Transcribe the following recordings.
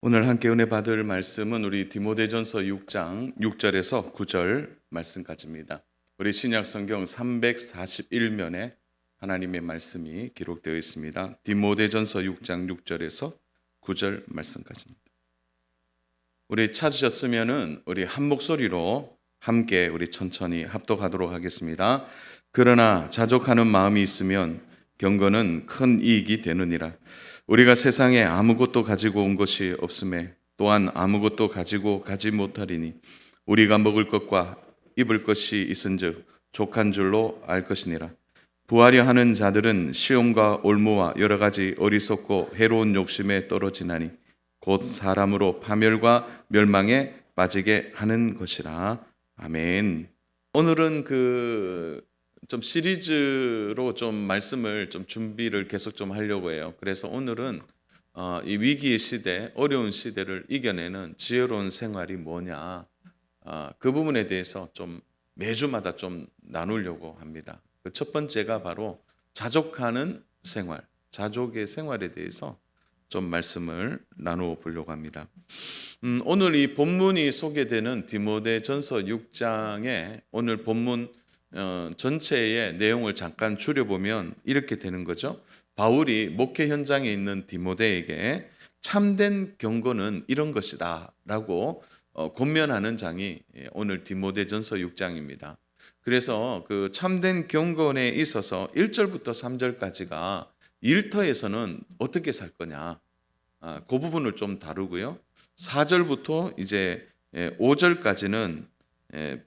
오늘 함께 은혜 받을 말씀은 우리 디모데전서 6장 6절에서 9절 말씀까지입니다. 우리 신약 성경 341면에 하나님의 말씀이 기록되어 있습니다. 디모데전서 6장 6절에서 9절 말씀까지입니다. 우리 찾으셨으면은 우리 한 목소리로 함께 우리 천천히 합독하도록 하겠습니다. 그러나 자족하는 마음이 있으면 경건은 큰 이익이 되느니라. 우리가 세상에 아무것도 가지고 온 것이 없음에 또한 아무것도 가지고 가지 못하리니 우리가 먹을 것과 입을 것이 있은즉 족한 줄로 알 것이니라. 부하려 하는 자들은 시험과 올무와 여러 가지 어리석고 해로운 욕심에 떨어지나니 곧 사람으로 파멸과 멸망에 빠지게 하는 것이라. 아멘. 오늘은 좀 시리즈로 좀 말씀을 좀 준비를 계속 좀 하려고 해요. 그래서 오늘은 이 위기의 시대, 어려운 시대를 이겨내는 지혜로운 생활이 뭐냐, 그 부분에 대해서 좀 매주마다 좀 나누려고 합니다. 그 첫 번째가 바로 자족하는 생활, 자족의 생활에 대해서 좀 말씀을 나누어 보려고 합니다. 오늘 이 본문이 소개되는 디모데전서 6장의 오늘 본문 전체의 내용을 잠깐 줄여보면 이렇게 되는 거죠. 바울이 목회 현장에 있는 디모데에게 참된 경건은 이런 것이다 라고 권면하는 장이 오늘 디모데전서 6장입니다. 그래서 그 참된 경건에 있어서 1절부터 3절까지가 일터에서는 어떻게 살 거냐, 그 부분을 좀 다루고요. 4절부터 이제 5절까지는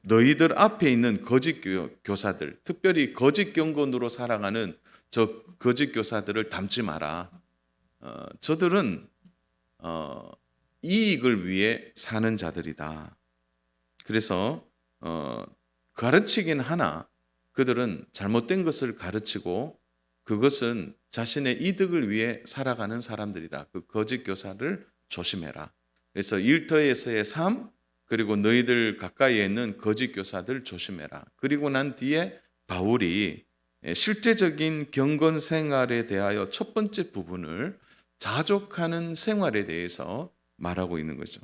너희들 앞에 있는 거짓 교사들, 특별히 거짓 경건으로 살아가는 저 거짓 교사들을 닮지 마라. 저들은 이익을 위해 사는 자들이다. 그래서 가르치긴 하나 그들은 잘못된 것을 가르치고 그것은 자신의 이득을 위해 살아가는 사람들이다. 그 거짓 교사를 조심해라. 그래서 일터에서의 삶, 그리고 너희들 가까이에 있는 거짓 교사들 조심해라. 그리고 난 뒤에 바울이 실제적인 경건 생활에 대하여 첫 번째 부분을 자족하는 생활에 대해서 말하고 있는 거죠.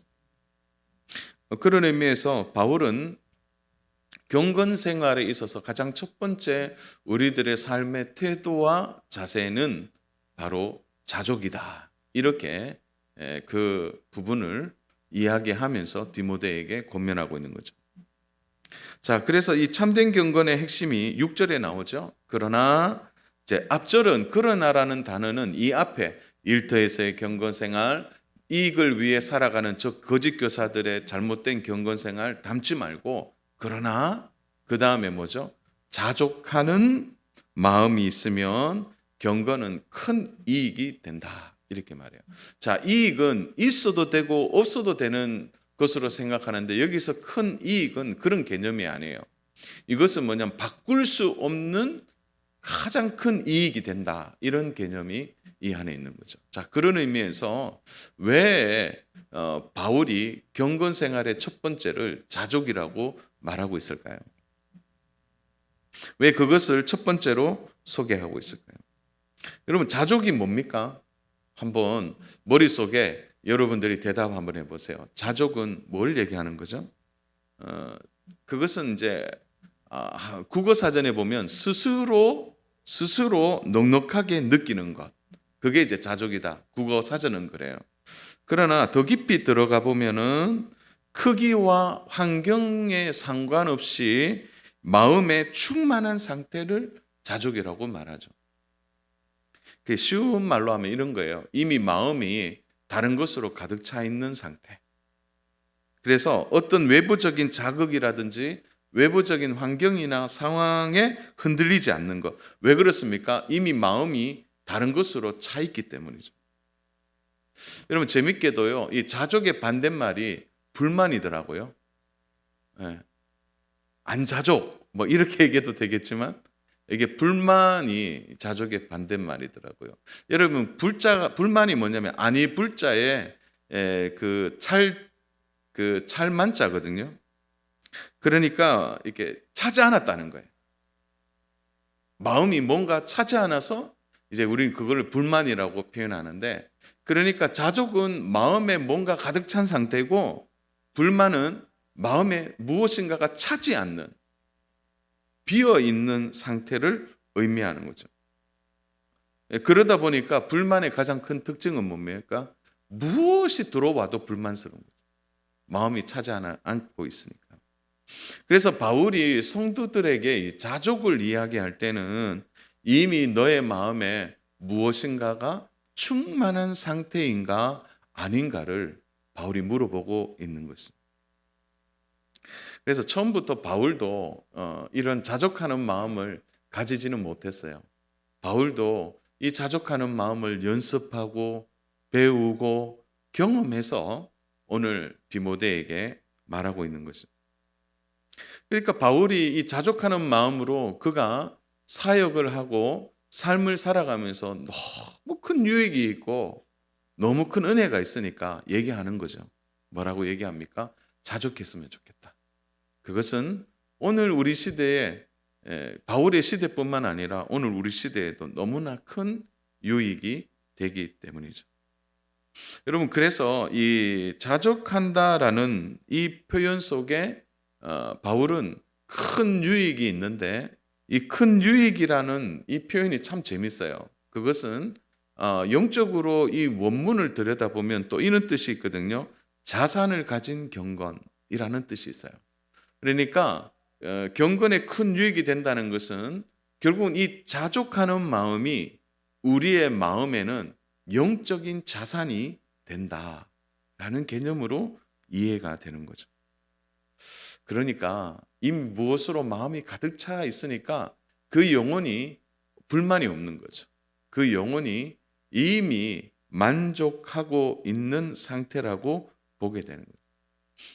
그런 의미에서 바울은 경건 생활에 있어서 가장 첫 번째 우리들의 삶의 태도와 자세는 바로 자족이다. 이렇게 그 부분을 이야기하면서 디모데에게 권면하고 있는 거죠. 자, 그래서 이 참된 경건의 핵심이 6절에 나오죠. 그러나 이제 앞절은 그러나라는 단어는 이 앞에 일터에서의 경건 생활, 이익을 위해 살아가는 저 거짓 교사들의 잘못된 경건 생활 담지 말고 그러나 그 다음에 뭐죠? 자족하는 마음이 있으면 경건은 큰 이익이 된다. 이렇게 말해요. 자, 이익은 있어도 되고 없어도 되는 것으로 생각하는데 여기서 큰 이익은 그런 개념이 아니에요. 이것은 뭐냐면 바꿀 수 없는 가장 큰 이익이 된다. 이런 개념이 이 안에 있는 거죠. 자, 그런 의미에서 왜 바울이 경건 생활의 첫 번째를 자족이라고 말하고 있을까요? 왜 그것을 첫 번째로 소개하고 있을까요? 여러분, 자족이 뭡니까? 한번 머릿속에 여러분들이 대답 한번 해보세요. 자족은 뭘 얘기하는 거죠? 그것은 이제 국어 사전에 보면 스스로 넉넉하게 느끼는 것. 그게 이제 자족이다. 국어 사전은 그래요. 그러나 더 깊이 들어가 보면은 크기와 환경에 상관없이 마음의 충만한 상태를 자족이라고 말하죠. 쉬운 말로 하면 이런 거예요. 이미 마음이 다른 것으로 가득 차 있는 상태. 그래서 어떤 외부적인 자극이라든지 외부적인 환경이나 상황에 흔들리지 않는 것. 왜 그렇습니까? 이미 마음이 다른 것으로 차 있기 때문이죠. 여러분, 재밌게도요, 이 자족의 반대말이 불만이더라고요. 네. 안자족, 뭐 이렇게 얘기해도 되겠지만 이게 불만이 자족의 반대말이더라고요. 여러분, 불만이 뭐냐면 아니 불자에 찰만자거든요. 그러니까 이렇게 차지 않았다는 거예요. 마음이 뭔가 차지 않아서 이제 우리는 그걸 불만이라고 표현하는데 그러니까 자족은 마음에 뭔가 가득 찬 상태고, 불만은 마음에 무엇인가가 차지 않는, 비어 있는 상태를 의미하는 거죠. 그러다 보니까 불만의 가장 큰 특징은 뭡니까? 무엇이 들어와도 불만스러운 거죠. 마음이 차지 않고 있으니까. 그래서 바울이 성도들에게 이 자족을 이야기할 때는 이미 너의 마음에 무엇인가가 충만한 상태인가 아닌가를 바울이 물어보고 있는 것입니다. 그래서 처음부터 바울도 이런 자족하는 마음을 가지지는 못했어요. 바울도 이 자족하는 마음을 연습하고 배우고 경험해서 오늘 디모데에게 말하고 있는 것입니다. 그러니까 바울이 이 자족하는 마음으로 그가 사역을 하고 삶을 살아가면서 너무 큰 유익이 있고 너무 큰 은혜가 있으니까 얘기하는 거죠. 뭐라고 얘기합니까? 자족했으면 좋겠다. 그것은 오늘 우리 시대에, 바울의 시대뿐만 아니라 오늘 우리 시대에도 너무나 큰 유익이 되기 때문이죠. 여러분, 그래서 이 자족한다라는 이 표현 속에 바울은 큰 유익이 있는데, 이 큰 유익이라는 이 표현이 참 재밌어요. 그것은 영적으로 이 원문을 들여다보면 또 이런 뜻이 있거든요. 자산을 가진 경건이라는 뜻이 있어요. 그러니까 경건에 큰 유익이 된다는 것은 결국은 이 자족하는 마음이 우리의 마음에는 영적인 자산이 된다라는 개념으로 이해가 되는 거죠. 그러니까 이미 무엇으로 마음이 가득 차 있으니까 그 영혼이 불만이 없는 거죠. 그 영혼이 이미 만족하고 있는 상태라고 보게 되는 거죠.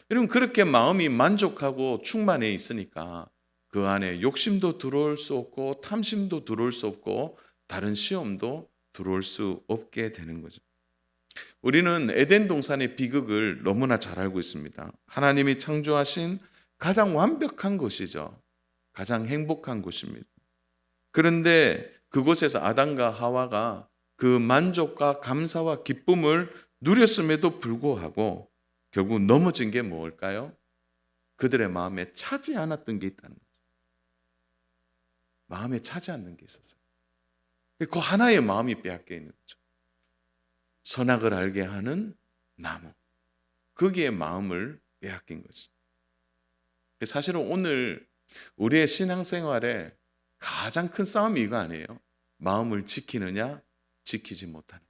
여러분, 그렇게 마음이 만족하고 충만해 있으니까 그 안에 욕심도 들어올 수 없고 탐심도 들어올 수 없고 다른 시험도 들어올 수 없게 되는 거죠. 우리는 에덴 동산의 비극을 너무나 잘 알고 있습니다. 하나님이 창조하신 가장 완벽한 곳이죠. 가장 행복한 곳입니다. 그런데 그곳에서 아담과 하와가 그 만족과 감사와 기쁨을 누렸음에도 불구하고 결국 넘어진 게 뭘까요? 그들의 마음에 차지 않았던 게 있다는 거죠. 마음에 차지 않는 게 있었어요. 그 하나의 마음이 빼앗겨 있는 거죠. 선악을 알게 하는 나무. 거기에 마음을 빼앗긴 거죠. 사실은 오늘 우리의 신앙생활에 가장 큰 싸움이 이거 아니에요? 마음을 지키느냐, 지키지 못하는.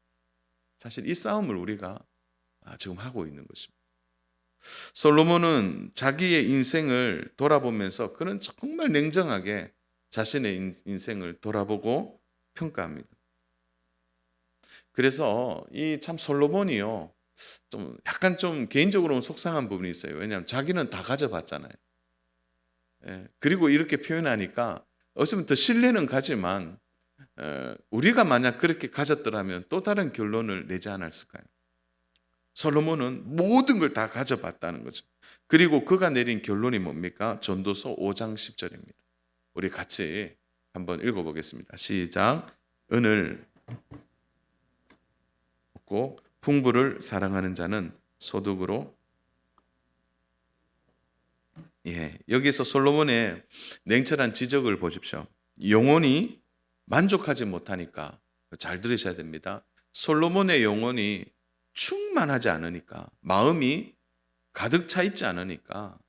사실 이 싸움을 우리가 지금 하고 있는 것입니다. 솔로몬은 자기의 인생을 돌아보면서 그는 정말 냉정하게 자신의 인생을 돌아보고 평가합니다. 그래서 이 참 솔로몬이요, 좀 약간 좀 개인적으로는 속상한 부분이 있어요. 왜냐하면 자기는 다 가져봤잖아요. 그리고 이렇게 표현하니까 어쩌면 더 신뢰는 가지만 우리가 만약 그렇게 가졌더라면 또 다른 결론을 내지 않았을까요? 솔로몬은 모든 걸 다 가져봤다는 거죠. 그리고 그가 내린 결론이 뭡니까? 전도서 5장 10절입니다. 우리 같이 한번 읽어보겠습니다. 시작. 은을 얻고 풍부를 사랑하는 자는 소득으로. 여기서 솔로몬의 냉철한 지적을 보십시오. 영혼이 만족하지 못하니까, 잘 들으셔야 됩니다. 솔로몬의 영혼이 충만하지 않으니까, 마음이 가득 차 있지 않으니까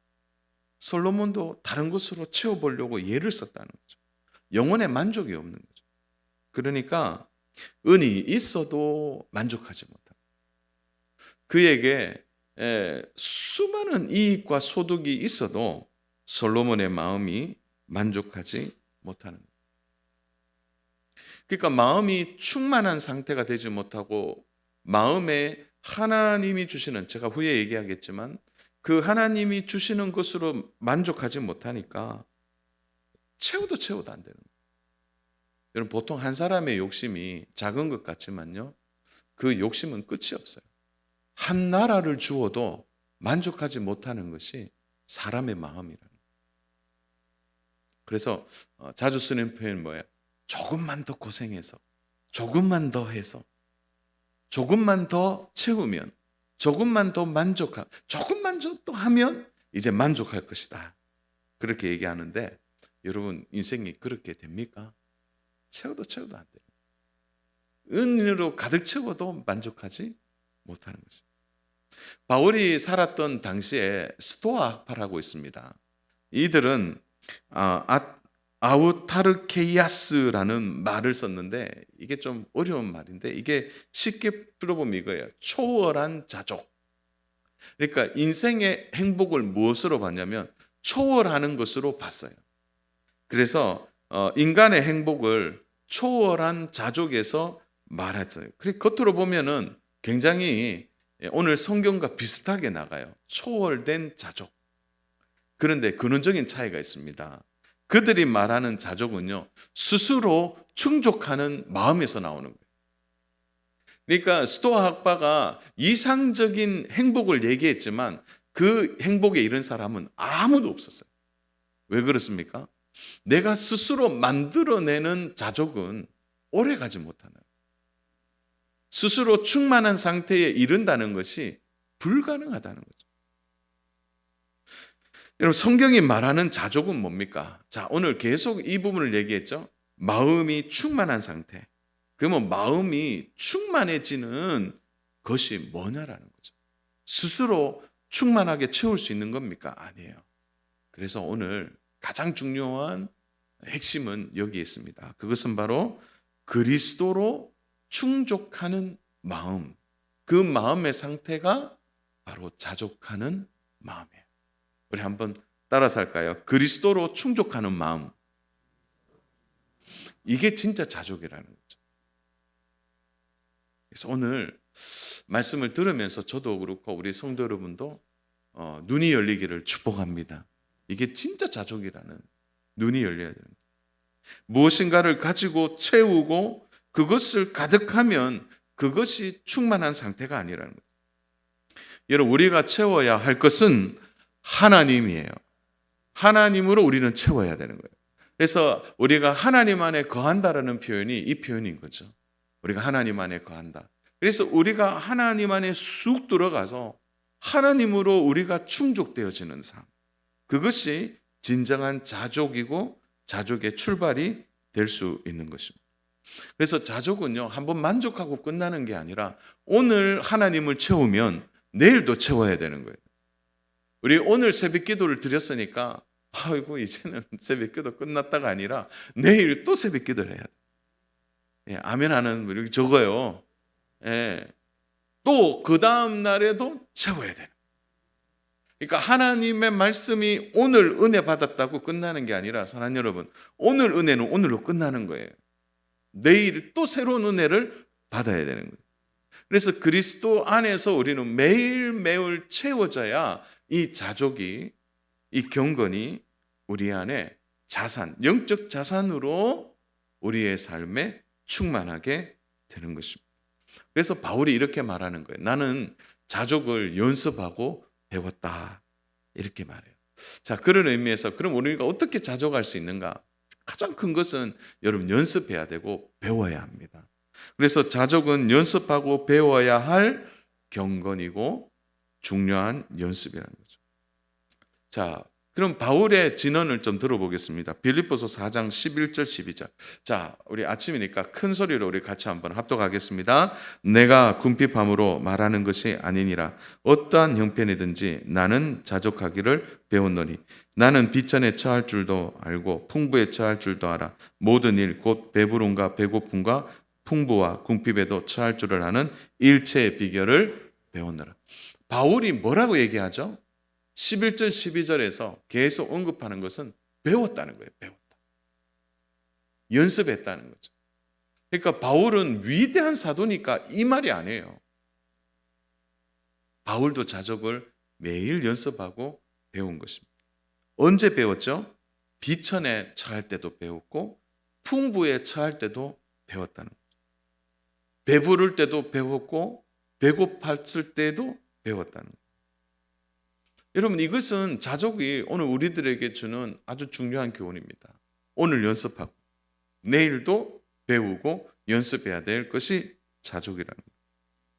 솔로몬도 다른 것으로 채워보려고 예를 썼다는 거죠. 영혼에 만족이 없는 거죠. 그러니까 은이 있어도 만족하지 못합니다. 그에게 수많은 이익과 소득이 있어도 솔로몬의 마음이 만족하지 못하는 거예요. 그러니까 마음이 충만한 상태가 되지 못하고 마음에 하나님이 주시는, 제가 후에 얘기하겠지만 그 하나님이 주시는 것으로 만족하지 못하니까 채워도 안 되는 거예요. 여러분, 보통 한 사람의 욕심이 작은 것 같지만요, 그 욕심은 끝이 없어요. 한 나라를 주어도 만족하지 못하는 것이 사람의 마음이라는 거예요. 그래서 자주 쓰는 표현이 뭐예요? 조금만 더 고생해서, 조금만 더 해서. 조금만 더 채우면, 조금만 더 조금만 더 하면 이제 만족할 것이다. 그렇게 얘기하는데 여러분 인생이 그렇게 됩니까? 채워도 안 돼요. 은으로 가득 채워도 만족하지 못하는 것입니다. 바울이 살았던 당시에 스토아 학파라고 있습니다. 이들은 아우타르케이아스라는 말을 썼는데 이게 좀 어려운 말인데 이게 쉽게 들어보면 이거예요. 초월한 자족. 그러니까 인생의 행복을 무엇으로 봤냐면 초월하는 것으로 봤어요. 그래서 인간의 행복을 초월한 자족에서 말했어요. 겉으로 보면은 굉장히 오늘 성경과 비슷하게 나가요. 초월된 자족. 그런데 근원적인 차이가 있습니다. 그들이 말하는 자족은요, 스스로 충족하는 마음에서 나오는 거예요. 그러니까 스토아 학파가 이상적인 행복을 얘기했지만 그 행복에 이른 사람은 아무도 없었어요. 왜 그렇습니까? 내가 스스로 만들어내는 자족은 오래 가지 못하는, 스스로 충만한 상태에 이른다는 것이 불가능하다는 거죠. 여러분, 성경이 말하는 자족은 뭡니까? 자, 오늘 계속 이 부분을 얘기했죠. 마음이 충만한 상태. 그러면 마음이 충만해지는 것이 뭐냐라는 거죠. 스스로 충만하게 채울 수 있는 겁니까? 아니에요. 그래서 오늘 가장 중요한 핵심은 여기에 있습니다. 그것은 바로 그리스도로 충족하는 마음. 그 마음의 상태가 바로 자족하는 마음이에요. 우리 한번 따라서 할까요? 그리스도로 충족하는 마음. 이게 진짜 자족이라는 거죠. 그래서 오늘 말씀을 들으면서 저도 그렇고 우리 성도 여러분도 눈이 열리기를 축복합니다. 이게 진짜 자족이라는, 눈이 열려야 됩니다. 무엇인가를 가지고 채우고 그것을 가득하면 그것이 충만한 상태가 아니라는 거죠. 여러분, 우리가 채워야 할 것은 하나님이에요. 하나님으로 우리는 채워야 되는 거예요. 그래서 우리가 하나님 안에 거한다라는 표현이 이 표현인 거죠. 우리가 하나님 안에 거한다. 그래서 우리가 하나님 안에 쑥 들어가서 하나님으로 우리가 충족되어지는 삶. 그것이 진정한 자족이고 자족의 출발이 될 수 있는 것입니다. 그래서 자족은요, 한번 만족하고 끝나는 게 아니라 오늘 하나님을 채우면 내일도 채워야 되는 거예요. 우리 오늘 새벽 기도를 드렸으니까 아이고 이제는 새벽 기도 끝났다가 아니라 내일 또 새벽 기도를 해야 돼. 예, 아멘 하는 우리 적어요. 예, 또 그 다음 날에도 채워야 돼요. 그러니까 하나님의 말씀이 오늘 은혜 받았다고 끝나는 게 아니라 사랑하는 여러분, 오늘 은혜는 오늘로 끝나는 거예요. 내일 또 새로운 은혜를 받아야 되는 거예요. 그래서 그리스도 안에서 우리는 매일매일 채워져야 이 자족이, 이 경건이 우리 안에 자산, 영적 자산으로 우리의 삶에 충만하게 되는 것입니다. 그래서 바울이 이렇게 말하는 거예요. 나는 자족을 연습하고 배웠다. 이렇게 말해요. 자, 그런 의미에서 그럼 우리가 어떻게 자족할 수 있는가? 가장 큰 것은 여러분 연습해야 되고 배워야 합니다. 그래서 자족은 연습하고 배워야 할 경건이고 중요한 연습이라는 거죠. 자, 그럼 바울의 진언을 좀 들어보겠습니다. 빌립보서 4장 11절 12절. 자, 우리 아침이니까 큰 소리로 우리 같이 한번 합독하겠습니다. 내가 궁핍함으로 말하는 것이 아니니라. 어떠한 형편이든지 나는 자족하기를 배웠노니 나는 비천에 처할 줄도 알고 풍부에 처할 줄도 알아. 모든 일 곧 배부름과 배고픔과 풍부와 궁핍에도 처할 줄을 아는 일체의 비결을 배웠노라. 바울이 뭐라고 얘기하죠? 11절 12절에서 계속 언급하는 것은 배웠다는 거예요. 배웠다. 연습했다는 거죠. 그러니까 바울은 위대한 사도니까 이 말이 아니에요. 바울도 자족을 매일 연습하고 배운 것입니다. 언제 배웠죠? 비천에 처할 때도 배웠고 풍부에 처할 때도 배웠다는 거죠. 배부를 때도 배웠고 배고팠을 때도 배웠다는 거죠. 여러분, 이것은 자족이 오늘 우리들에게 주는 아주 중요한 교훈입니다. 오늘 연습하고 내일도 배우고 연습해야 될 것이 자족이라는 거예요.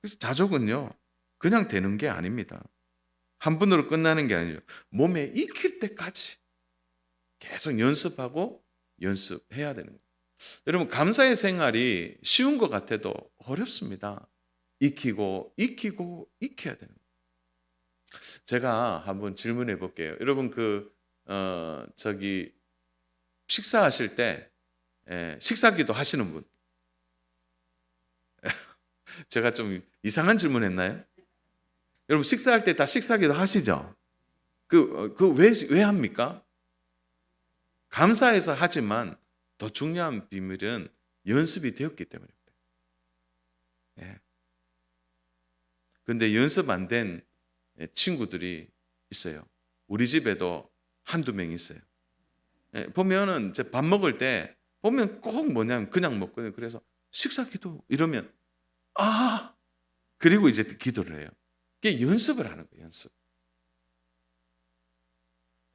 그래서 자족은요, 그냥 되는 게 아닙니다. 한 번으로 끝나는 게 아니죠. 몸에 익힐 때까지 계속 연습하고 연습해야 되는 거예요. 여러분, 감사의 생활이 쉬운 것 같아도 어렵습니다. 익혀야 되는 거예요. 제가 한번 질문해 볼게요. 여러분, 식사하실 때 식사기도 하시는 분? 제가 좀 이상한 질문했나요? 여러분, 식사할 때 다 식사기도 하시죠? 왜 합니까? 감사해서 하지만 더 중요한 비밀은 연습이 되었기 때문에 그래요. 예. 근데 연습 안 된 친구들이 있어요. 우리 집에도 한두 명 있어요. 예, 보면은 이제 밥 먹을 때 보면 꼭 뭐냐면 그냥 먹거든요. 그래서 식사기도 이러면 그리고 이제 기도를 해요. 이게 연습을 하는 거예요. 연습.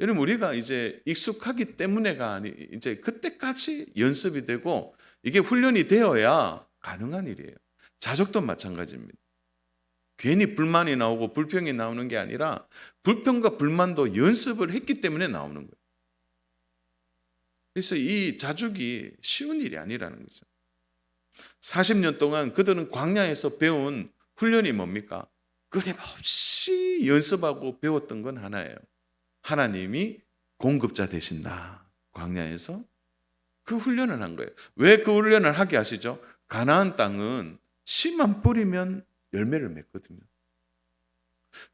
여러분, 우리가 이제 익숙하기 때문에가 아니, 이제 그때까지 연습이 되고 이게 훈련이 되어야 가능한 일이에요. 자족도 마찬가지입니다. 괜히 불만이 나오고 불평이 나오는 게 아니라 불평과 불만도 연습을 했기 때문에 나오는 거예요. 그래서 이 자족이 쉬운 일이 아니라는 거죠. 40년 동안 그들은 광야에서 배운 훈련이 뭡니까? 끊임없이 연습하고 배웠던 건 하나예요. 하나님이 공급자 되신다. 광야에서 그 훈련을 한 거예요. 왜 그 훈련을 하게 하시죠? 가나안 땅은 씨만 뿌리면 열매를 맺거든요.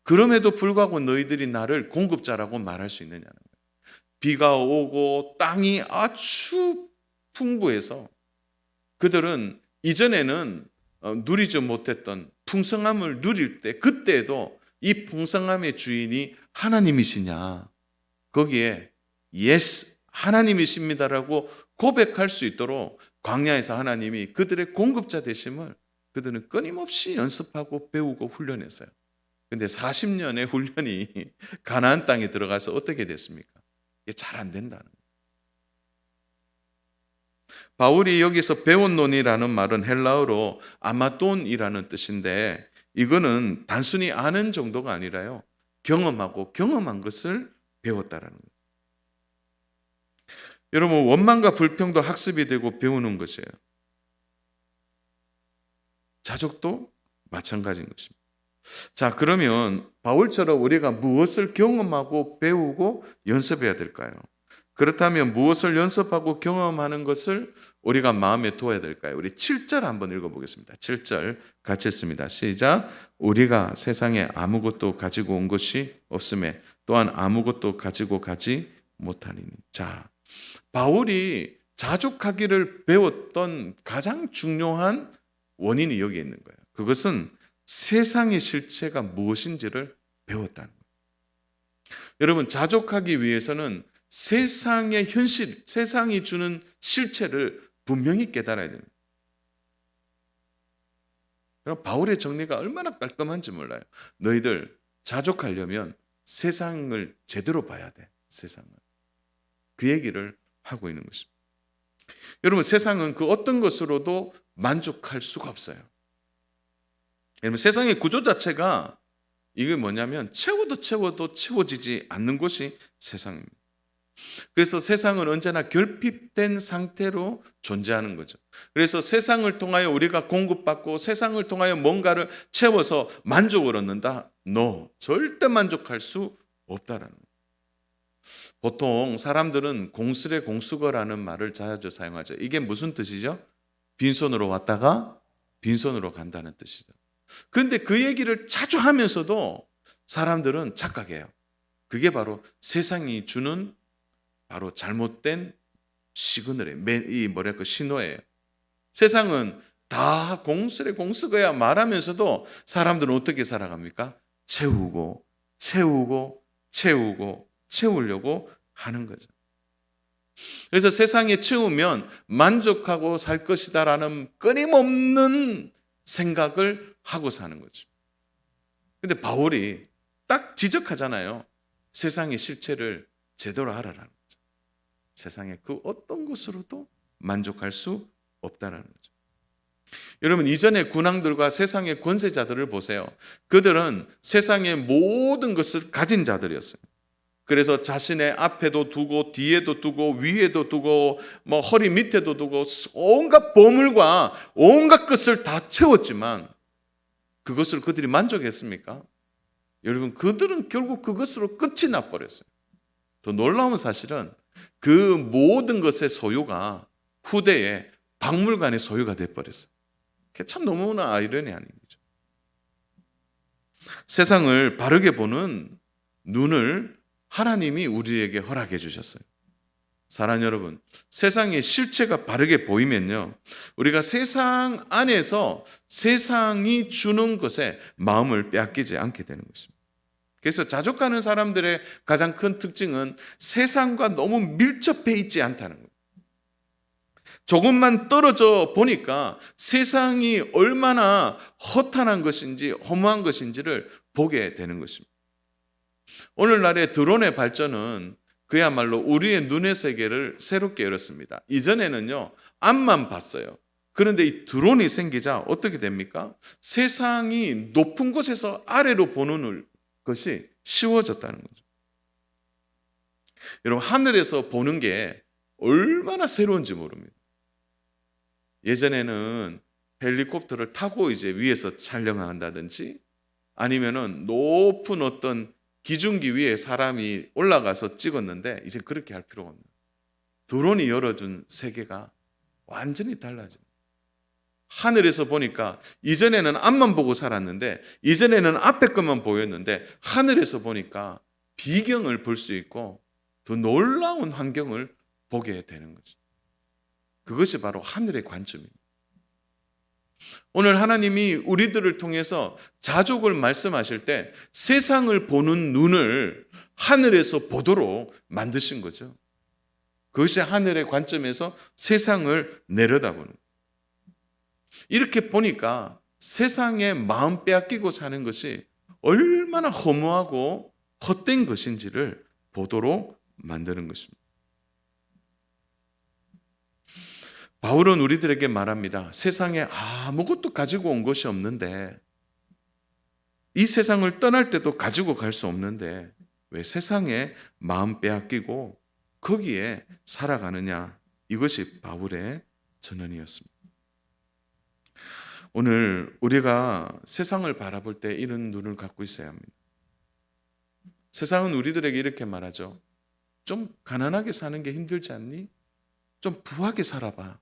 그럼에도 불구하고 너희들이 나를 공급자라고 말할 수 있느냐는 거예요. 비가 오고 땅이 아주 풍부해서 그들은 이전에는 누리지 못했던 풍성함을 누릴 때 그때도 이 풍성함의 주인이 하나님이시냐, 거기에 예스 하나님이십니다라고 고백할 수 있도록 광야에서 하나님이 그들의 공급자 되심을 그들은 끊임없이 연습하고 배우고 훈련했어요. 근데 40년의 훈련이 가나안 땅에 들어가서 어떻게 됐습니까? 이게 잘 안 된다는 거예요. 바울이 여기서 배웠노니라는 말은 헬라어로 아마돈이라는 뜻인데 이거는 단순히 아는 정도가 아니라요. 경험하고 경험한 것을 배웠다라는 거예요. 여러분, 원망과 불평도 학습이 되고 배우는 것이에요. 자족도 마찬가지인 것입니다. 자, 그러면 바울처럼 우리가 무엇을 경험하고 배우고 연습해야 될까요? 그렇다면 무엇을 연습하고 경험하는 것을 우리가 마음에 두어야 될까요? 우리 7절 한번 읽어보겠습니다. 7절 같이 읽습니다. 시작. 우리가 세상에 아무것도 가지고 온 것이 없음에 또한 아무것도 가지고 가지 못하리니. 자, 바울이 자족하기를 배웠던 가장 중요한 원인이 여기 있는 거예요. 그것은 세상의 실체가 무엇인지를 배웠다는 거예요. 여러분, 자족하기 위해서는 세상의 현실, 세상이 주는 실체를 분명히 깨달아야 됩니다. 그럼 바울의 정리가 얼마나 깔끔한지 몰라요. 너희들 자족하려면 세상을 제대로 봐야 돼. 세상을. 그 얘기를 하고 있는 것입니다. 여러분, 세상은 그 어떤 것으로도 만족할 수가 없어요. 여러분, 세상의 구조 자체가 이게 뭐냐면 채워도 채워지지 않는 것이 세상입니다. 그래서 세상은 언제나 결핍된 상태로 존재하는 거죠. 그래서 세상을 통하여 우리가 공급받고 세상을 통하여 뭔가를 채워서 만족을 얻는다? No, 절대 만족할 수 없다라는 거예요. 보통 사람들은 공수래 공수거라는 말을 자주 사용하죠. 이게 무슨 뜻이죠? 빈손으로 왔다가 빈손으로 간다는 뜻이죠. 그런데 그 얘기를 자주 하면서도 사람들은 착각해요. 그게 바로 세상이 주는 바로 잘못된 시그널이에요. 신호예요. 세상은 다 공수래 공수거야 말하면서도 사람들은 어떻게 살아갑니까? 채우고 채우려고 하는 거죠. 그래서 세상에 채우면 만족하고 살 것이다라는 끊임없는 생각을 하고 사는 거죠. 근데 바울이 딱 지적하잖아요. 세상의 실체를 제대로 알아라는 거죠. 세상의 그 어떤 것으로도 만족할 수 없다는 거죠. 여러분, 이전의 군왕들과 세상의 권세자들을 보세요. 그들은 세상의 모든 것을 가진 자들이었어요. 그래서 자신의 앞에도 두고 뒤에도 두고 위에도 두고 뭐 허리 밑에도 두고 온갖 보물과 온갖 것을 다 채웠지만 그것을 그들이 만족했습니까? 여러분, 그들은 결국 그것으로 끝이 나버렸어요. 더 놀라운 사실은 그 모든 것의 소유가 후대에 박물관의 소유가 돼버렸어요. 그게 참 너무나 아이러니한 일이죠. 세상을 바르게 보는 눈을 하나님이 우리에게 허락해 주셨어요. 사랑하는 여러분, 세상의 실체가 바르게 보이면요, 우리가 세상 안에서 세상이 주는 것에 마음을 빼앗기지 않게 되는 것입니다. 그래서 자족하는 사람들의 가장 큰 특징은 세상과 너무 밀접해 있지 않다는 거예요. 조금만 떨어져 보니까 세상이 얼마나 허탄한 것인지 허무한 것인지를 보게 되는 것입니다. 오늘날의 드론의 발전은 그야말로 우리의 눈의 세계를 새롭게 열었습니다. 이전에는요, 앞만 봤어요. 그런데 이 드론이 생기자 어떻게 됩니까? 세상이 높은 곳에서 아래로 보는 것이 쉬워졌다는 거죠. 여러분, 하늘에서 보는 게 얼마나 새로운지 모릅니다. 예전에는 헬리콥터를 타고 이제 위에서 촬영한다든지 아니면은 높은 어떤 기중기 위에 사람이 올라가서 찍었는데 이제 그렇게 할 필요가 없는, 드론이 열어준 세계가 완전히 달라집니다. 하늘에서 보니까 이전에는 앞만 보고 살았는데 이전에는 앞에 것만 보였는데 하늘에서 보니까 비경을 볼 수 있고 더 놀라운 환경을 보게 되는 거죠. 그것이 바로 하늘의 관점입니다. 오늘 하나님이 우리들을 통해서 자족을 말씀하실 때 세상을 보는 눈을 하늘에서 보도록 만드신 거죠. 그것이 하늘의 관점에서 세상을 내려다보는 거예요. 이렇게 보니까 세상에 마음 빼앗기고 사는 것이 얼마나 허무하고 헛된 것인지를 보도록 만드는 것입니다. 바울은 우리들에게 말합니다. 세상에 아무것도 가지고 온 것이 없는데, 이 세상을 떠날 때도 가지고 갈 수 없는데 왜 세상에 마음 빼앗기고 거기에 살아가느냐. 이것이 바울의 전언이었습니다. 오늘 우리가 세상을 바라볼 때 이런 눈을 갖고 있어야 합니다. 세상은 우리들에게 이렇게 말하죠. 좀 가난하게 사는 게 힘들지 않니? 좀 부하게 살아봐.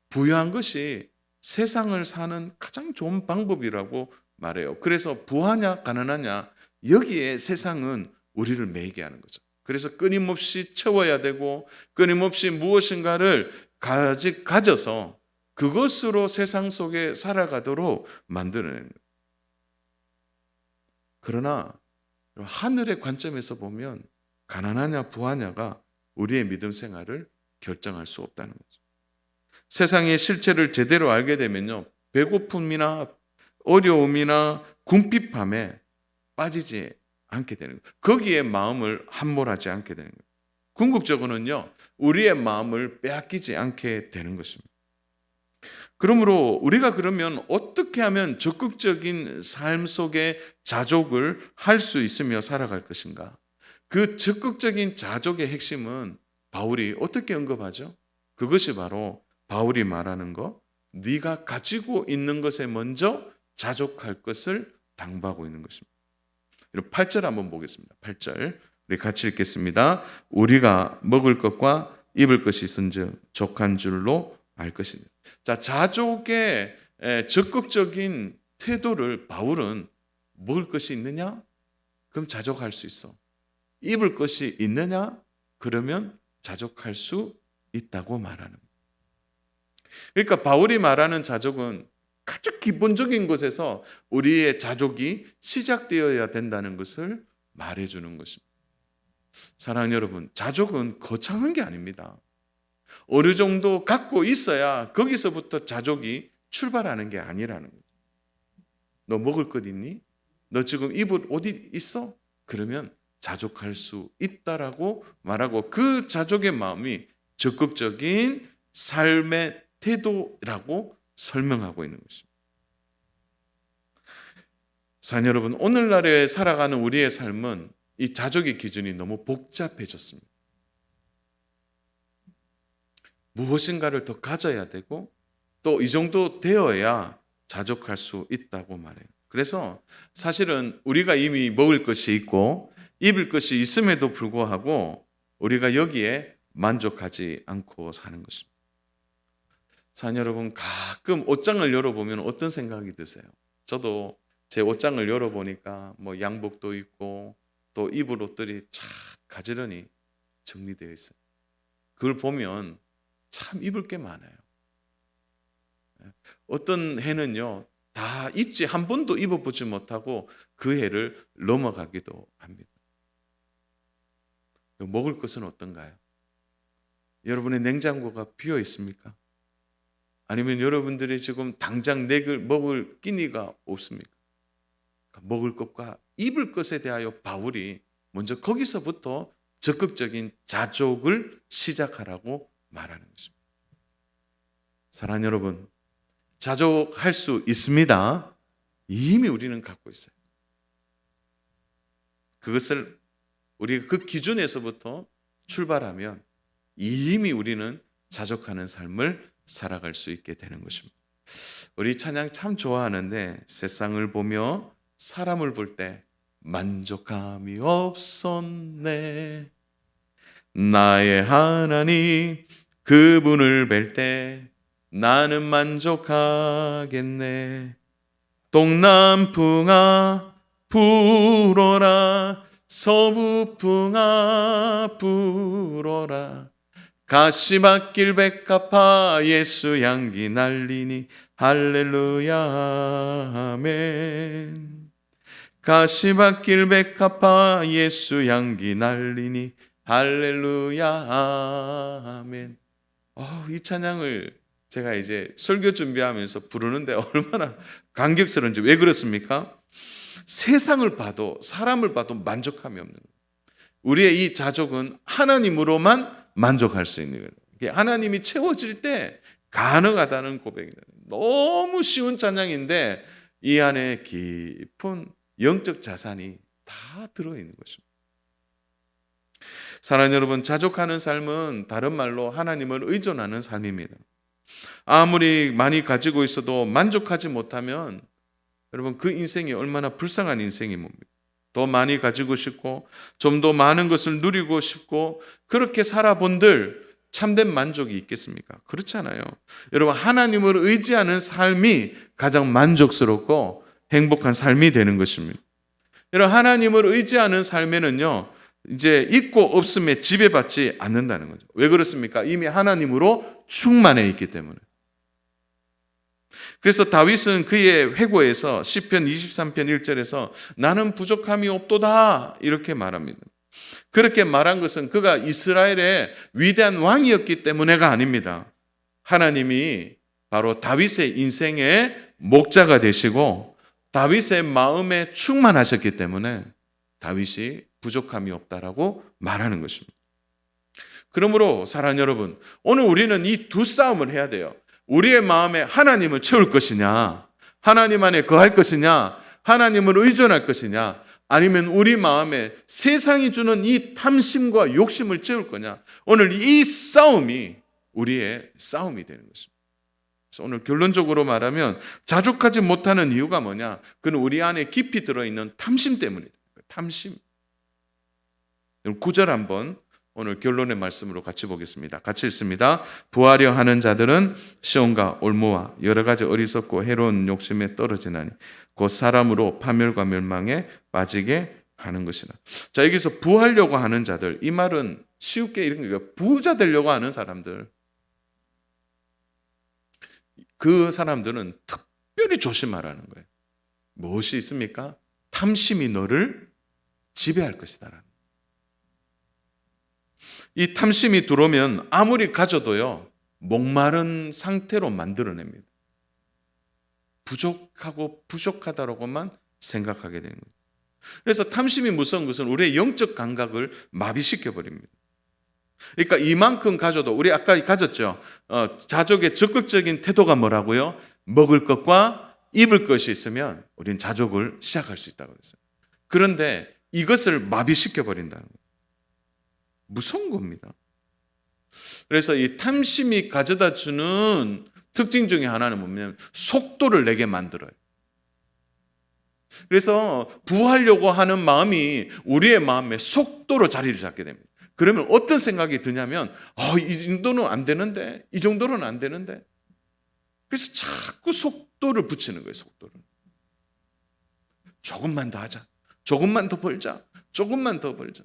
부유한 것이 세상을 사는 가장 좋은 방법이라고 말해요. 그래서 부하냐 가난하냐 여기에 세상은 우리를 매이게 하는 거죠. 그래서 끊임없이 채워야 되고 끊임없이 무엇인가를 가져서 그것으로 세상 속에 살아가도록 만드는 거예요. 그러나 하늘의 관점에서 보면 가난하냐 부하냐가 우리의 믿음 생활을 결정할 수 없다는 거죠. 세상의 실체를 제대로 알게 되면요, 배고픔이나 어려움이나 궁핍함에 빠지지 않게 되는 거예요. 거기에 마음을 함몰하지 않게 되는 거예요. 궁극적으로는요, 우리의 마음을 빼앗기지 않게 되는 것입니다. 그러므로 우리가 그러면 어떻게 하면 적극적인 삶 속에 자족을 할 수 있으며 살아갈 것인가? 그 적극적인 자족의 핵심은 바울이 어떻게 언급하죠? 그것이 바로 바울이 말하는 것, 네가 가지고 있는 것에 먼저 자족할 것을 당부하고 있는 것입니다. 8절 한번 보겠습니다. 8절 우리 같이 읽겠습니다. 우리가 먹을 것과 입을 것이 있은즉 족한 줄로 알 것이다. 자, 자족의 적극적인 태도를 바울은 먹을 것이 있느냐? 그럼 자족할 수 있어. 입을 것이 있느냐? 그러면 자족할 수 있다고 말하는 거예요. 그러니까 바울이 말하는 자족은 아주 기본적인 것에서 우리의 자족이 시작되어야 된다는 것을 말해주는 것입니다. 사랑하는 여러분, 자족은 거창한 게 아닙니다. 어느 정도 갖고 있어야 거기서부터 자족이 출발하는 게 아니라는 거죠. 너 먹을 것 있니? 너 지금 입을 옷이 있어? 그러면 자족할 수 있다라고 말하고 그 자족의 마음이 적극적인 삶의 태도라고 설명하고 있는 것입니다. 사랑하는 여러분, 오늘날에 살아가는 우리의 삶은 이 자족의 기준이 너무 복잡해졌습니다. 무엇인가를 더 가져야 되고 또 이 정도 되어야 자족할 수 있다고 말해요. 그래서 사실은 우리가 이미 먹을 것이 있고 입을 것이 있음에도 불구하고 우리가 여기에 만족하지 않고 사는 것입니다. 사랑하는 여러분, 가끔 옷장을 열어보면 어떤 생각이 드세요? 저도 제 옷장을 열어보니까 뭐 양복도 있고 또 입을 옷들이 쫙 가지런히 정리되어 있어요. 그걸 보면 참 입을 게 많아요. 어떤 해는요, 다 입지 한 번도 입어보지 못하고 그 해를 넘어가기도 합니다. 먹을 것은 어떤가요? 여러분의 냉장고가 비어 있습니까? 아니면 여러분들이 지금 당장 먹을 끼니가 없습니까? 먹을 것과 입을 것에 대하여 바울이 먼저 거기서부터 적극적인 자족을 시작하라고 말하는 것입니다. 사랑하는 여러분, 자족할 수 있습니다. 이미 우리는 갖고 있어요. 그것을 우리가 그 기준에서부터 출발하면 이미 우리는 자족하는 삶을 살아갈 수 있게 되는 것입니다. 우리 찬양 참 좋아하는데 세상을 보며 사람을 볼 때 만족함이 없었네. 나의 하나님 그분을 뵐 때 나는 만족하겠네. 동남풍아 불어라, 서부풍아 불어라. 가시밭길 백합화 예수 향기 날리니 할렐루야 아멘. 가시밭길 백합화 예수 향기 날리니 할렐루야 아멘. 이 찬양을 제가 이제 설교 준비하면서 부르는데 얼마나 감격스러운지. 왜 그렇습니까? 세상을 봐도 사람을 봐도 만족함이 없는 거예요. 우리의 이 자족은 하나님으로만 만족할 수 있는 거예요. 하나님이 채워질 때 가능하다는 고백입니다. 너무 쉬운 찬양인데 이 안에 깊은 영적 자산이 다 들어있는 것입니다. 사랑하는 여러분, 자족하는 삶은 다른 말로 하나님을 의존하는 삶입니다. 아무리 많이 가지고 있어도 만족하지 못하면 여러분 그 인생이 얼마나 불쌍한 인생이 뭡니까? 더 많이 가지고 싶고 좀 더 많은 것을 누리고 싶고 그렇게 살아본들 참된 만족이 있겠습니까? 그렇잖아요. 여러분, 하나님을 의지하는 삶이 가장 만족스럽고 행복한 삶이 되는 것입니다. 여러분, 하나님을 의지하는 삶에는요, 이제 있고 없음에 지배받지 않는다는 거죠. 왜 그렇습니까? 이미 하나님으로 충만해 있기 때문에. 그래서 다윗은 그의 회고에서 시편 23편 1절에서 나는 부족함이 없도다 이렇게 말합니다. 그렇게 말한 것은 그가 이스라엘의 위대한 왕이었기 때문에가 아닙니다. 하나님이 바로 다윗의 인생의 목자가 되시고 다윗의 마음에 충만하셨기 때문에 다윗이 부족함이 없다라고 말하는 것입니다. 그러므로 사랑하는 여러분, 오늘 우리는 이 두 싸움을 해야 돼요. 우리의 마음에 하나님을 채울 것이냐, 하나님 안에 거할 것이냐, 하나님을 의존할 것이냐, 아니면 우리 마음에 세상이 주는 이 탐심과 욕심을 채울 거냐. 오늘 이 싸움이 우리의 싸움이 되는 것입니다. 그래서 오늘 결론적으로 말하면 자족하지 못하는 이유가 뭐냐? 그건 우리 안에 깊이 들어있는 탐심 때문이다. 탐심. 9절 한번 오늘 결론의 말씀으로 같이 보겠습니다. 같이 읽습니다. 부하려 하는 자들은 시험과 올무와 여러 가지 어리석고 해로운 욕심에 떨어지나니 곧 사람으로 파멸과 멸망에 빠지게 하는 것이라. 자, 여기서 부하려고 하는 자들, 이 말은 쉽게 이런 거예요. 부자 되려고 하는 사람들. 그 사람들은 특별히 조심하라는 거예요. 무엇이 있습니까? 탐심이 너를 지배할 것이다. 이 탐심이 들어오면 아무리 가져도요, 목마른 상태로 만들어냅니다. 부족하고 부족하다라고만 생각하게 되는 거예요. 그래서 탐심이 무서운 것은 우리의 영적 감각을 마비시켜 버립니다. 그러니까 이만큼 가져도 우리 아까 가졌죠. 자족의 적극적인 태도가 뭐라고요? 먹을 것과 입을 것이 있으면 우리는 자족을 시작할 수 있다고 그랬어요. 그런데 이것을 마비시켜 버린다는 거예요. 무서운 겁니다. 그래서 이 탐심이 가져다 주는 특징 중에 하나는 뭐냐면 속도를 내게 만들어요. 그래서 부하려고 하는 마음이 우리의 마음에 속도로 자리를 잡게 됩니다. 그러면 어떤 생각이 드냐면 이 정도는 안 되는데, 이 정도는 안 되는데. 그래서 자꾸 속도를 붙이는 거예요. 속도를. 조금만 더 하자. 조금만 더 벌자. 조금만 더 벌자.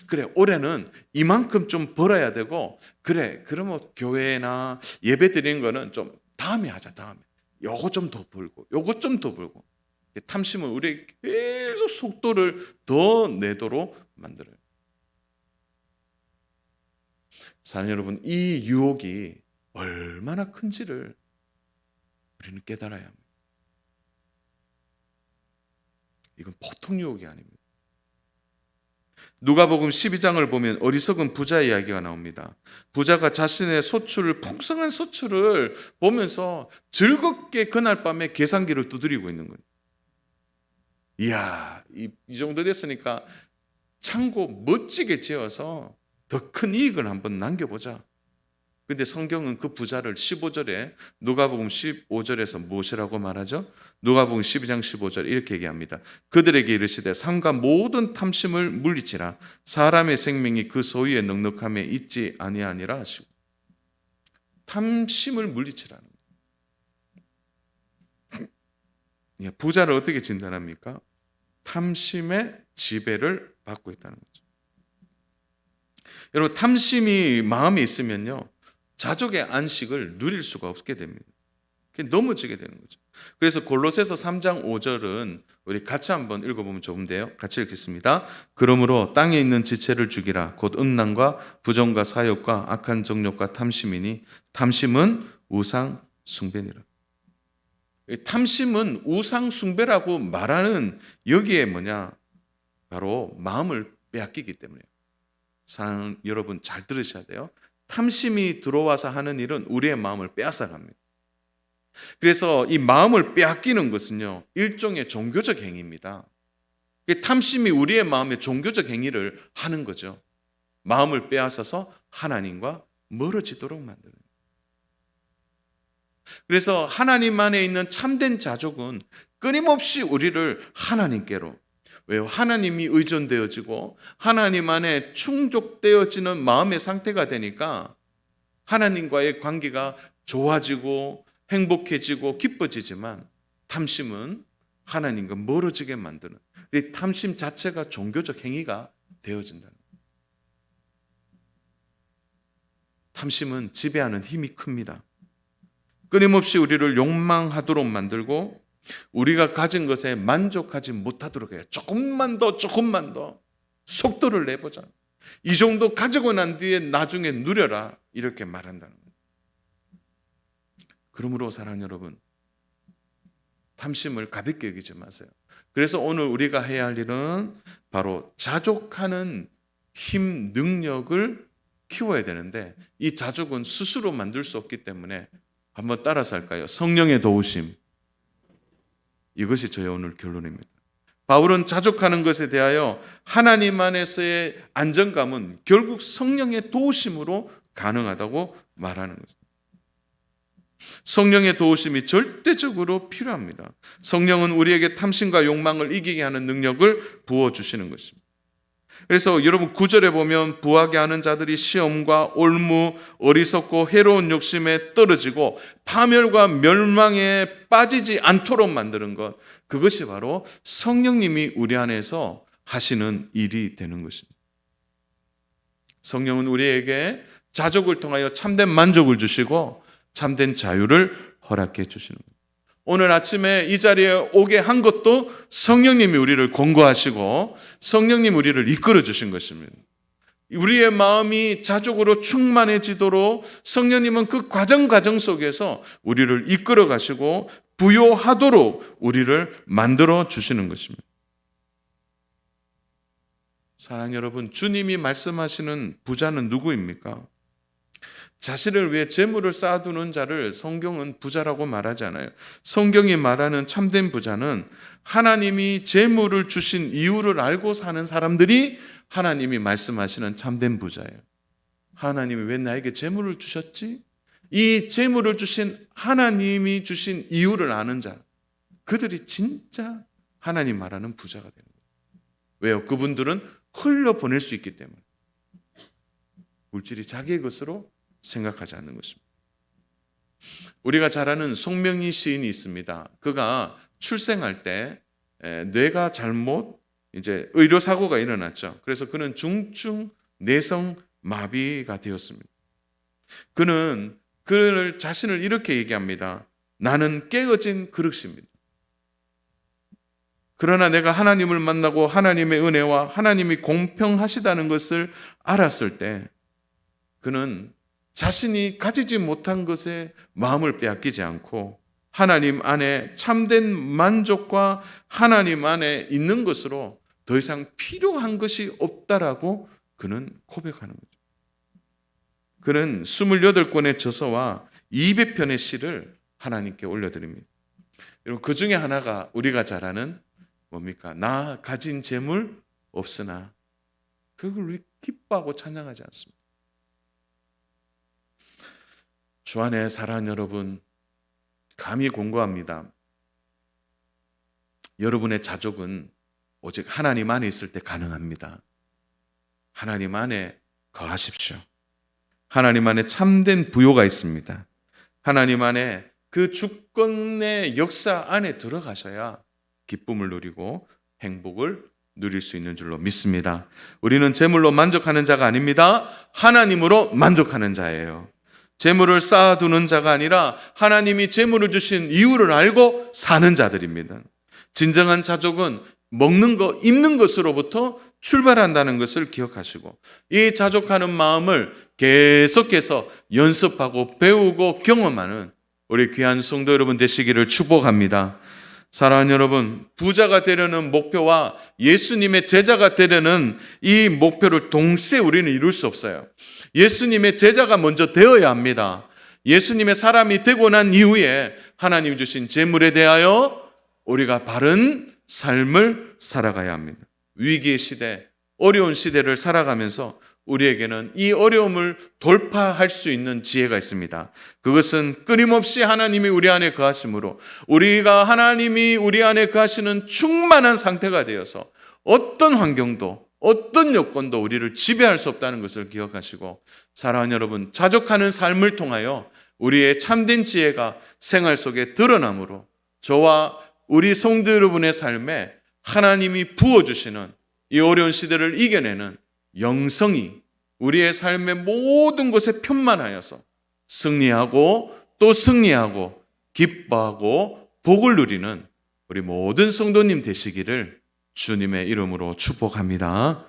그래, 올해는 이만큼 좀 벌어야 되고, 그래, 그러면 교회나 예배 드리는 거는 좀 다음에 하자. 다음에 요거 좀 더 벌고, 요거 좀 더 벌고. 탐심은 우리에게 계속 속도를 더 내도록 만들어요. 사랑하는 여러분, 이 유혹이 얼마나 큰지를 우리는 깨달아야 합니다. 이건 보통 유혹이 아닙니다. 누가복음 12장을 보면 어리석은 부자 이야기가 나옵니다. 부자가 자신의 소출을, 풍성한 소출을 보면서 즐겁게 그날 밤에 계산기를 두드리고 있는 거예요. 이야, 이 정도 됐으니까 창고 멋지게 지어서 더 큰 이익을 한번 남겨보자. 근데 성경은 그 부자를 15절에, 누가복음 15절에서 무엇이라고 말하죠? 누가복음 12장 15절 이렇게 얘기합니다. 그들에게 이르시되 삼가 모든 탐심을 물리치라. 사람의 생명이 그 소유의 넉넉함에 있지 아니하니라 하시고. 탐심을 물리치라는 거예요. 부자를 어떻게 진단합니까? 탐심의 지배를 받고 있다는 거죠. 여러분, 탐심이 마음에 있으면요, 자족의 안식을 누릴 수가 없게 됩니다. 넘어지게 되는 거죠. 그래서 골로새서 3장 5절은 우리 같이 한번 읽어보면 좋은데요. 같이 읽겠습니다. 그러므로 땅에 있는 지체를 죽이라. 곧 음란과 부정과 사욕과 악한 정욕과 탐심이니 탐심은 우상 숭배니라. 탐심은 우상 숭배라고 말하는 여기에 뭐냐? 바로 마음을 빼앗기기 때문에요. 사랑하는 여러분, 잘 들으셔야 돼요. 탐심이 들어와서 하는 일은 우리의 마음을 빼앗아갑니다. 그래서 이 마음을 빼앗기는 것은요, 일종의 종교적 행위입니다. 탐심이 우리의 마음에 종교적 행위를 하는 거죠. 마음을 빼앗아서 하나님과 멀어지도록 만드는 거예요. 그래서 하나님 안에 있는 참된 자족은 끊임없이 우리를 하나님께로, 왜요? 하나님이 의존되어지고 하나님 안에 충족되어지는 마음의 상태가 되니까 하나님과의 관계가 좋아지고 행복해지고 기뻐지지만, 탐심은 하나님과 멀어지게 만드는, 이 탐심 자체가 종교적 행위가 되어진다는 거예요. 탐심은 지배하는 힘이 큽니다. 끊임없이 우리를 욕망하도록 만들고 우리가 가진 것에 만족하지 못하도록 해요. 조금만 더 속도를 내보자. 이 정도 가지고 난 뒤에 나중에 누려라. 이렇게 말한다는 거예요. 그러므로 사랑하는 여러분, 탐심을 가볍게 여기지 마세요. 그래서 오늘 우리가 해야 할 일은 바로 자족하는 힘, 능력을 키워야 되는데, 이 자족은 스스로 만들 수 없기 때문에 한번 따라서 할까요? 성령의 도우심. 이것이 저의 오늘 결론입니다. 바울은 자족하는 것에 대하여 하나님 안에서의 안정감은 결국 성령의 도우심으로 가능하다고 말하는 거죠. 성령의 도우심이 절대적으로 필요합니다. 성령은 우리에게 탐심과 욕망을 이기게 하는 능력을 부어주시는 것입니다. 그래서 여러분 9절에 보면 부하게 하는 자들이 시험과 올무, 어리석고 해로운 욕심에 떨어지고 파멸과 멸망에 빠지지 않도록 만드는 것, 그것이 바로 성령님이 우리 안에서 하시는 일이 되는 것입니다. 성령은 우리에게 자족을 통하여 참된 만족을 주시고 참된 자유를 허락해 주시는 겁니다. 오늘 아침에 이 자리에 오게 한 것도 성령님이 우리를 권고하시고 성령님이 우리를 이끌어 주신 것입니다. 우리의 마음이 자족으로 충만해지도록 성령님은 그 과정 속에서 우리를 이끌어 가시고 부요하도록 우리를 만들어 주시는 것입니다. 사랑하는 여러분, 주님이 말씀하시는 부자는 누구입니까? 자신을 위해 재물을 쌓아두는 자를 성경은 부자라고 말하지 않아요. 성경이 말하는 참된 부자는 하나님이 재물을 주신 이유를 알고 사는 사람들이 하나님이 말씀하시는 참된 부자예요. 하나님이 왜 나에게 재물을 주셨지? 이 재물을 주신 하나님이 주신 이유를 아는 자, 그들이 진짜 하나님 말하는 부자가 되는 거예요. 왜요? 그분들은 흘려보낼 수 있기 때문에. 물질이 자기의 것으로 생각하지 않는 것입니다. 우리가 잘 아는 송명희 시인이 있습니다. 그가 출생할 때 뇌가 잘못 이제 의료사고가 일어났죠. 그래서 그는 중증 내성 마비가 되었습니다. 그는 자신을 이렇게 얘기합니다. 나는 깨어진 그릇입니다. 그러나 내가 하나님을 만나고 하나님의 은혜와 하나님이 공평하시다는 것을 알았을 때 그는 자신이 가지지 못한 것에 마음을 빼앗기지 않고 하나님 안에 참된 만족과 하나님 안에 있는 것으로 더 이상 필요한 것이 없다라고 그는 고백하는 거죠. 그는 28권의 저서와 200편의 시를 하나님께 올려드립니다. 여러분, 그 중에 하나가 우리가 잘 아는 뭡니까? 나 가진 재물 없으나 그걸 우리 기뻐하고 찬양하지 않습니다. 주 안에 사랑하는 여러분, 감히 공고합니다. 여러분의 자족은 오직 하나님 안에 있을 때 가능합니다. 하나님 안에 거하십시오. 하나님 안에 참된 부요가 있습니다. 하나님 안에 그 주권의 역사 안에 들어가셔야 기쁨을 누리고 행복을 누릴 수 있는 줄로 믿습니다. 우리는 재물로 만족하는 자가 아닙니다. 하나님으로 만족하는 자예요. 재물을 쌓아두는 자가 아니라 하나님이 재물을 주신 이유를 알고 사는 자들입니다. 진정한 자족은 먹는 것, 입는 것으로부터 출발한다는 것을 기억하시고 이 자족하는 마음을 계속해서 연습하고 배우고 경험하는 우리 귀한 성도 여러분 되시기를 축복합니다. 사랑하는 여러분, 부자가 되려는 목표와 예수님의 제자가 되려는 이 목표를 동시에 우리는 이룰 수 없어요. 예수님의 제자가 먼저 되어야 합니다. 예수님의 사람이 되고 난 이후에 하나님 주신 재물에 대하여 우리가 바른 삶을 살아가야 합니다. 위기의 시대, 어려운 시대를 살아가면서 우리에게는 이 어려움을 돌파할 수 있는 지혜가 있습니다. 그것은 끊임없이 하나님이 우리 안에 거하심으로 우리가 하나님이 우리 안에 거하시는 충만한 상태가 되어서 어떤 환경도 어떤 여건도 우리를 지배할 수 없다는 것을 기억하시고 사랑하는 여러분, 자족하는 삶을 통하여 우리의 참된 지혜가 생활 속에 드러나므로 저와 우리 성도 여러분의 삶에 하나님이 부어주시는 이 어려운 시대를 이겨내는 영성이 우리의 삶의 모든 것에 편만하여서 승리하고 또 승리하고 기뻐하고 복을 누리는 우리 모든 성도님 되시기를 주님의 이름으로 축복합니다.